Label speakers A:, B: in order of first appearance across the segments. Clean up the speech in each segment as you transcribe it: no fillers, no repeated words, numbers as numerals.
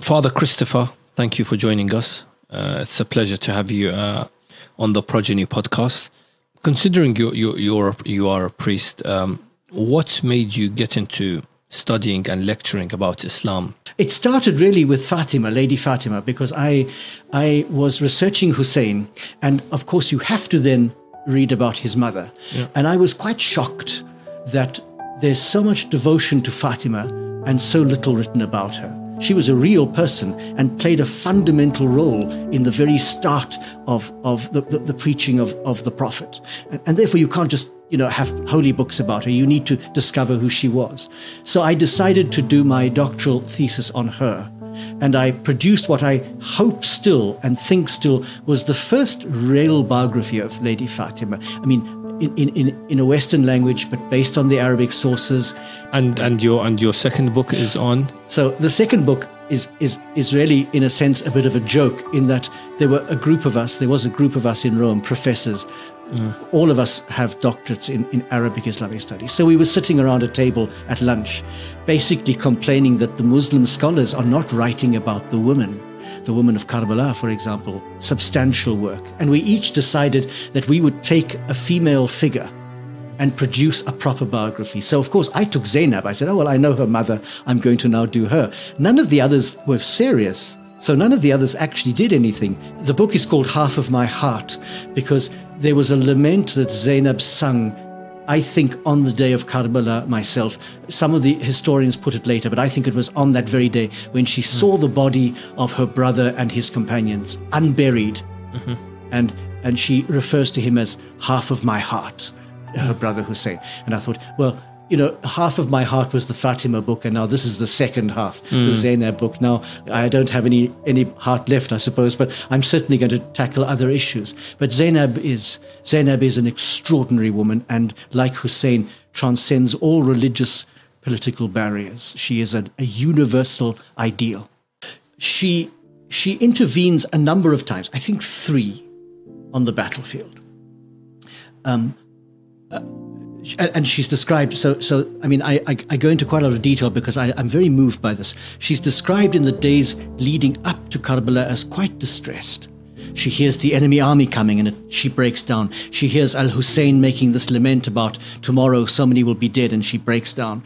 A: Father Christopher, thank you for joining us. It's a pleasure to have you on the Progeny podcast. Considering you are a priest, what made you get into studying and lecturing about Islam?
B: It started really with Fatima, Lady Fatima, because I was researching Hussein, and of course you have to then read about his mother. Yeah. And I was quite shocked that there's so much devotion to Fatima and so little written about her. She was a real person and played a fundamental role in the very start of the preaching of the Prophet. And therefore you can't just have holy books about her. You need to discover who she was. So I decided to do my doctoral thesis on her. And I produced what I hope still and think still was the first real biography of Lady Fatima. I mean, in a Western language, but based on the Arabic sources.
A: And your second book is on?
B: So the second book is really, in a sense, a bit of a joke, in that there was a group of us in Rome, professors. All of us have doctorates in Arabic Islamic studies. So we were sitting around a table at lunch, basically complaining that the Muslim scholars are not writing about the women of Karbala, for example, substantial work. And we each decided that we would take a female figure and produce a proper biography. So, of course, I took Zainab. I said, oh, well, I know her mother. I'm going to now do her. None of the others were serious. So none of the others actually did anything. The book is called Half of My Heart because there was a lament that Zainab sung, I think, on the day of Karbala myself. Some of the historians put it later, but I think it was on that very day when she saw the body of her brother and his companions unburied. Mm-hmm. And she refers to him as half of my heart, her brother Hussein. And I thought, well, half of my heart was the Fatima book, and now this is the second half, the Zainab book. Now, I don't have any heart left, I suppose, but I'm certainly going to tackle other issues. But Zainab is an extraordinary woman, and like Hussein, transcends all religious, political barriers. She is a universal ideal. She intervenes a number of times, I think 3, on the battlefield. And she's described, so I mean, I go into quite a lot of detail because I'm very moved by this. She's described in the days leading up to Karbala as quite distressed. She hears the enemy army coming and she breaks down. She hears Al-Hussein making this lament about tomorrow so many will be dead, and she breaks down,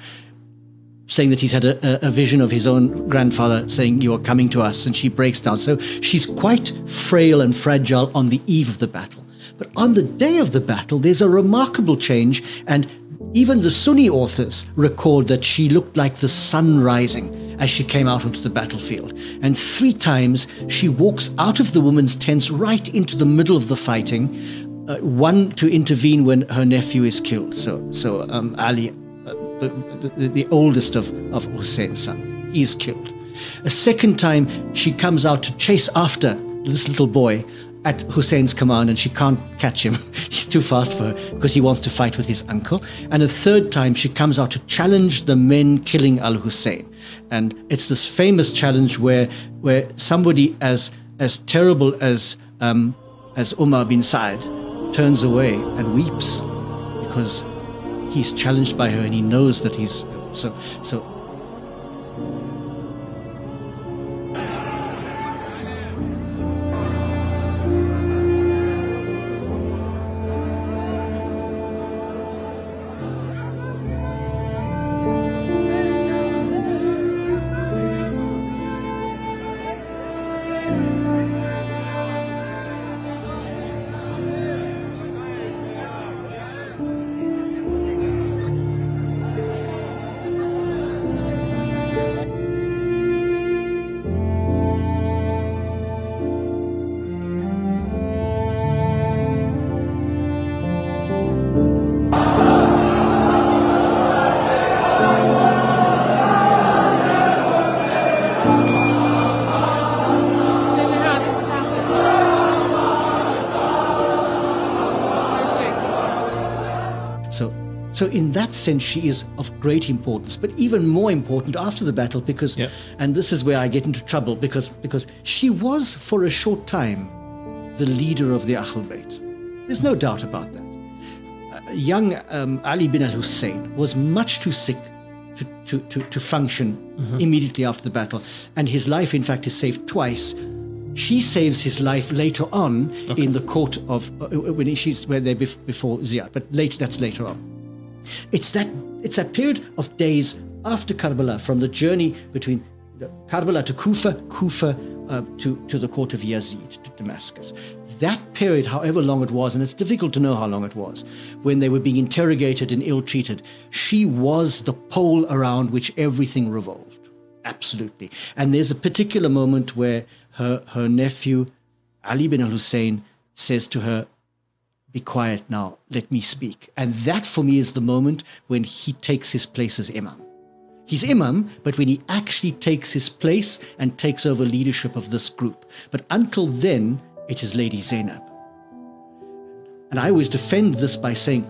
B: saying that he's had a vision of his own grandfather saying, you are coming to us, and she breaks down. So she's quite frail and fragile on the eve of the battle. But on the day of the battle, there's a remarkable change, and even the Sunni authors record that she looked like the sun rising as she came out onto the battlefield. And 3 times she walks out of the women's tents right into the middle of the fighting, one to intervene when her nephew is killed. So Ali, the oldest of Hussein's sons, he's killed. A second time she comes out to chase after this little boy at Hussein's command, and she can't catch him. He's too fast for her because he wants to fight with his uncle. And a third time she comes out to challenge the men killing Al-Hussein. And it's this famous challenge where somebody as terrible as Umar bin Sa'd turns away and weeps because he's challenged by her and he knows that he's so. So in that sense, she is of great importance, but even more important after the battle because, and this is where I get into trouble, because she was for a short time the leader of the Ahl Bayt. There's no doubt about that. Young Ali bin al-Hussein was much too sick to function immediately after the battle. And his life, in fact, is saved twice. She saves his life later on in the court of where they're before Ziyad, but that's later on. It's that period of days after Karbala, from the journey between Karbala to Kufa to the court of Yazid, to Damascus. That period, however long it was, and it's difficult to know how long it was, when they were being interrogated and ill-treated, she was the pole around which everything revolved. Absolutely. And there's a particular moment where her nephew, Ali bin al-Hussein, says to her, "Be quiet now, let me speak." And that, for me, is the moment when he takes his place as imam. He's imam, but when he actually takes his place and takes over leadership of this group. But until then, it is Lady Zainab. And I always defend this by saying,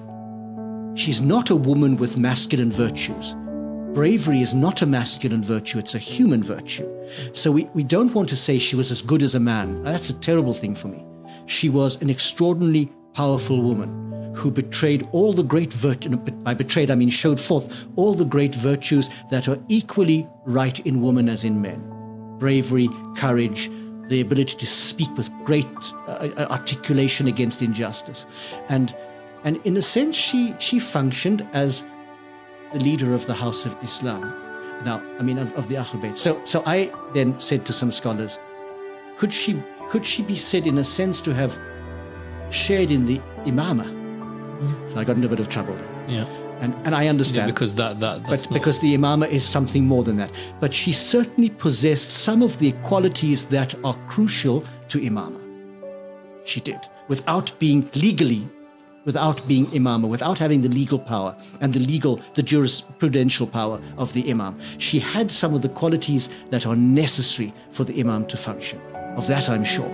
B: she's not a woman with masculine virtues. Bravery is not a masculine virtue, it's a human virtue. So we don't want to say she was as good as a man. That's a terrible thing for me. She was an extraordinarily powerful woman who betrayed all the great virtues. By betrayed, I mean showed forth all the great virtues that are equally right in women as in men. Bravery, courage, the ability to speak with great articulation against injustice. And in a sense, she functioned as the leader of the House of Islam. Now, I mean, of the Ahlul Bayt. So I then said to some scholars, could she be said in a sense to have shared in the imamah? So I got into a bit of trouble there.
A: Yeah.
B: And I understand.
A: Yeah, because
B: because the imamah is something more than that. But she certainly possessed some of the qualities that are crucial to imamah. She did. Without being imamah, without having the legal power and the jurisprudential power of the imam. She had some of the qualities that are necessary for the imam to function. Of that I'm sure.